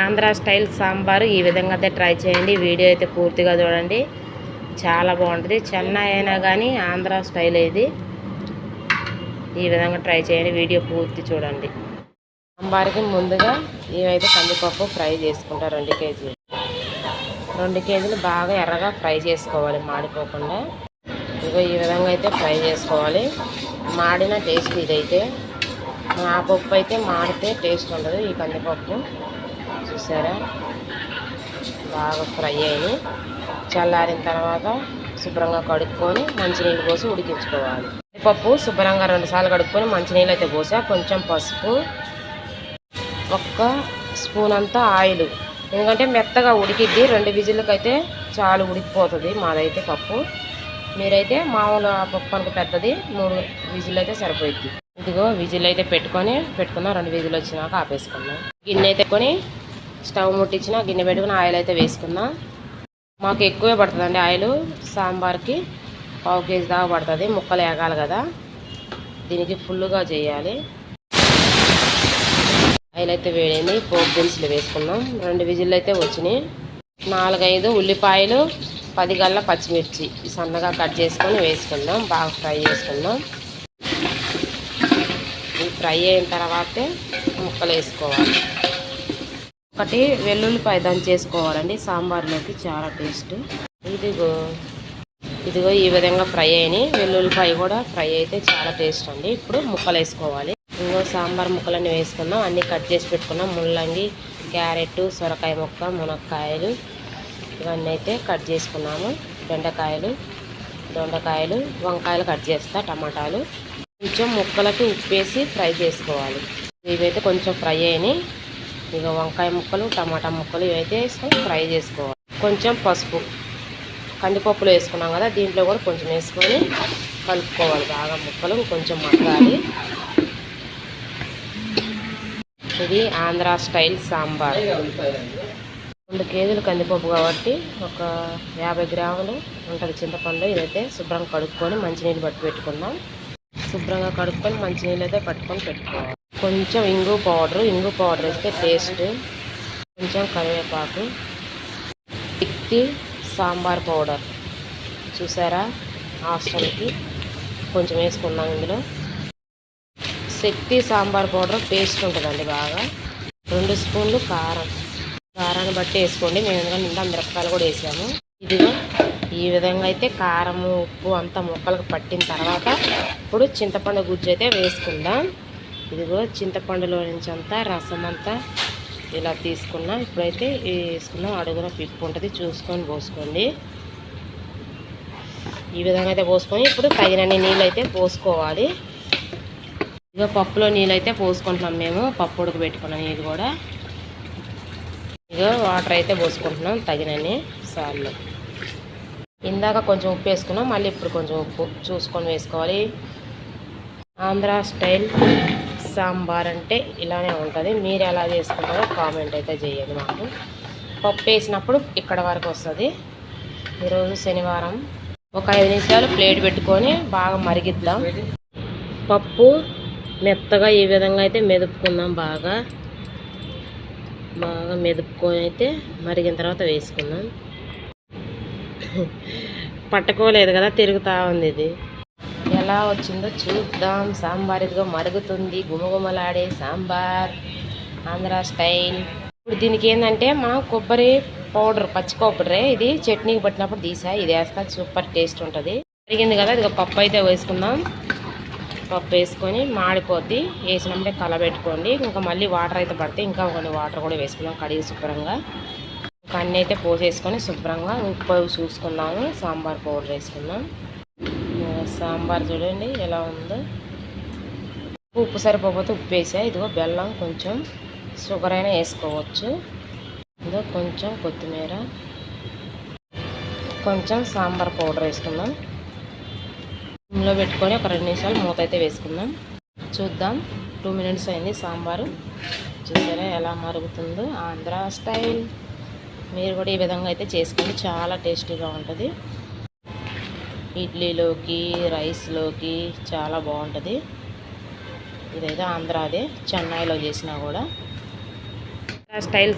Andhra style sambar ఈ విధంగా అయితే ట్రై చేయండి. వీడియో అయితే పూర్తిగా చూడండి, చాలా బాగుంటుంది. చెన్నై అయినా కానీ ఆంధ్ర స్టైల్ ఇది. ఈ విధంగా ట్రై చేయండి, వీడియో పూర్తి చూడండి. సాంబార్కి ముందుగా ఇవైతే కందిపప్పు ఫ్రై చేసుకుంటారు. 2 కేజీలు 2 కేజీలు బాగా ఎర్రగా ఫ్రై చేసుకోవాలి, మాడిపోకుండా. ఇదిగో ఈ విధంగా అయితే ఫ్రై చేసుకోవాలి. మాడిన టేస్ట్ ఇదైతే. ఆ పప్పు అయితే మాడితే టేస్ట్ ఉండదు. ఈ కందిపప్పు చూసారా, బాగా ఫ్రై అయ్యి చల్లారిన తర్వాత శుభ్రంగా కడుక్కొని మంచినీళ్ళు పోసి ఉడికించుకోవాలి. పప్పు శుభ్రంగా 2 సార్లు కడుక్కొని మంచినీళ్ళు అయితే పోసా. కొంచెం పసుపు, 1 స్పూన్ అంతా ఆయిల్. ఎందుకంటే మెత్తగా ఉడికిద్ది. 2 విజిల్కి అయితే చాలు, ఉడికిపోతుంది మాదైతే పప్పు. మీరైతే మామూలు పప్పు అనుకు పెద్దది 3 విజిల్ అయితే సరిపోయిద్ది. ఇదిగో విజిల్ అయితే పెట్టుకున్నాం. 2 విజిల్ వచ్చినాక ఆపేసుకున్నాం. గిన్నె అయితే కొని స్టవ్ ముట్టించిన గిన్నె పెట్టుకుని ఆయిల్ అయితే వేసుకున్నాం. మాకు ఎక్కువే పడుతుందండి ఆయిల్. సాంబార్కి 1/2 కేజీ దాకా పడుతుంది. ముక్కలు వేగాలి కదా, దీనికి ఫుల్గా చేయాలి. ఆయిల్ అయితే వేడింది. పోపు దినుసులు వేసుకున్నాం. 2 విజిల్ అయితే వచ్చినాయి. 4-5 ఉల్లిపాయలు, 10 గల్ల పచ్చిమిర్చి సన్నగా కట్ చేసుకొని వేసుకుందాం. బాగా ఫ్రై చేసుకుందాం. ఇది ఫ్రై అయిన తర్వాతే ముక్కలు వేసుకోవాలి. 1 వెల్లుల్లిపాయ దంచేసుకోవాలండి, సాంబార్లోకి చాలా టేస్ట్. ఇదిగో ఈ విధంగా ఫ్రై అయినాయి. వెల్లుల్లిపాయ కూడా ఫ్రై అయితే చాలా టేస్ట్ అండి. ఇప్పుడు ముక్కలు వేసుకోవాలి. ఇంకో సాంబార్ ముక్కలన్నీ వేసుకున్నాం. అన్నీ కట్ చేసి పెట్టుకున్నాం. ముల్లంగి, క్యారెట్, సొరకాయ ముక్క, మునక్కాయలు ఇవన్నీ అయితే కట్ చేసుకున్నాము. దొండకాయలు, వంకాయలు కట్ చేస్తా, టమాటాలు. కొంచెం ముక్కలకి ఉప్పేసి ఫ్రై చేసుకోవాలి. ఇవైతే కొంచెం ఫ్రై అయినాయి. ఇక వంకాయ ముక్కలు, టమాటా ముక్కలు ఇవైతే వేసుకొని ఫ్రై చేసుకోవాలి. కొంచెం పసుపు, కందిపప్పులో వేసుకున్నాం కదా, దీంట్లో కూడా కొంచెం వేసుకొని కలుపుకోవాలి. బాగా ముక్కలు కొంచెం మగ్గాలి. ఇది ఆంధ్ర స్టైల్ సాంబార్. 2 కేజీలు కందిపప్పు కాబట్టి ఒక 50 గ్రాములు ఉంటుంది చింతపండు. ఇదైతే శుభ్రంగా కడుక్కొని మంచినీళ్ళు పట్టి పెట్టుకుందాం. శుభ్రంగా కడుక్కొని మంచినీళ్ళు అయితే పట్టుకొని పెట్టుకోవాలి. కొంచెం ఇంగు పౌడర్ వేస్తే టేస్ట్. కొంచెం కరివేపాకు, శక్తి సాంబార్ పౌడర్ చూసారా, హాస్టల్కి కొంచెం వేసుకున్నాం. ఇందులో శక్తి సాంబార్ పౌడర్ టేస్ట్ ఉంటుందండి బాగా. 2 స్పూన్లు కారాన్ని బట్టి వేసుకోండి. మేము ఎందుకంటే ఇంకా మిరపకాయలు కూడా వేసాము. ఇదిగో ఈ విధంగా అయితే కారము, ఉప్పు అంతా ముక్కలకు పట్టిన తర్వాత ఇప్పుడు చింతపండు గుజ్జు అయితే వేసుకుందాం. ఇదిగో చింతపండులో నుంచి అంతా రసం అంతా ఇలా తీసుకున్నాం. ఇప్పుడైతే వేసుకున్నాం. అడుగున పిప్పు ఉంటుంది, చూసుకొని పోసుకోండి. ఈ విధంగా అయితే పోసుకొని ఇప్పుడు తగినన్ని నీళ్ళు అయితే పోసుకోవాలి. ఇక పప్పులో నీళ్ళు అయితే పోసుకుంటున్నాం మేము. పప్పు ఉడకబెట్టుకున్న నీళ్ళు కూడా. ఇక వాటర్ అయితే పోసుకుంటున్నాం తగినన్ని సార్లు. ఇందాక కొంచెం ఉప్పు వేసుకున్నాం, మళ్ళీ ఇప్పుడు కొంచెం ఉప్పు చూసుకొని వేసుకోవాలి. ఆంధ్ర స్టైల్ సాంబార్ అంటే ఇలానే ఉంటుంది. మీరు ఎలా చేసుకుంటారో కామెంట్ అయితే చేయండి మాకు. పప్పు వేసినప్పుడు ఇక్కడ వరకు వస్తుంది. ఈరోజు శనివారం. ఒక 5 నిమిషాలు ప్లేట్ పెట్టుకొని బాగా మరిగిద్దాం. పప్పు మెత్తగా ఈ విధంగా అయితే మెదుపుకుందాం. బాగా మెదుపుకొని అయితే మరిగిన తర్వాత వేసుకుందాం. పట్టుకోలేదు కదా, తిరుగుతూ ఉంది. ఇది ఎలా వచ్చిందో చూద్దాం. సాంబార్ ఇదిగో మరుగుతుంది. గుమగుమలాడే సాంబార్ ఆంధ్ర స్టైల్. ఇప్పుడు దీనికి ఏంటంటే మనం కొబ్బరి పౌడర్, పచ్చి కొబ్బరి, ఇది చట్నీకి పట్టినప్పుడు తీసా, ఇది వేస్తా, సూపర్ టేస్ట్ ఉంటుంది. మరిగింది కదా, ఇదిగో పప్పు అయితే వేసుకుందాం. పప్పు వేసుకొని మాడిపోద్ది. వేసినప్పుడే కలబెట్టుకోండి. ఇంకా మళ్ళీ వాటర్ అయితే పడితే ఇంకా కొన్ని వాటర్ కూడా వేసుకుందాం కడిగి శుభ్రంగా. ఇంకా అన్నీ అయితే పోసేసుకొని శుభ్రంగా ఉప్పు చూసుకుందాము. సాంబార్ పౌడర్ వేసుకుందాం. సాంబార్ చూడండి ఎలా ఉందో. ఉప్పు సరిపోతే ఉప్పు వేసా. ఇదిగో బెల్లం, కొంచెం షుగర్ అయినా వేసుకోవచ్చు. ఇదిగో కొంచెం కొత్తిమీర, కొంచెం సాంబార్ పౌడర్ వేసుకుందాం. ఇందులో పెట్టుకొని ఒక 2 నిమిషాలు మూత అయితే వేసుకుందాం. చూద్దాం. 2 మినిట్స్ అయింది. సాంబారు చూసారా ఎలా మరుగుతుందో. ఆంధ్ర స్టైల్. మీరు కూడా ఈ విధంగా అయితే చేసుకోండి, చాలా టేస్టీగా ఉంటుంది. ఇడ్లీలోకి, రైస్లోకి చాలా బాగుంటుంది. ఇదైతే ఆంధ్రాదే, చెన్నైలో చేసినా కూడా స్టైల్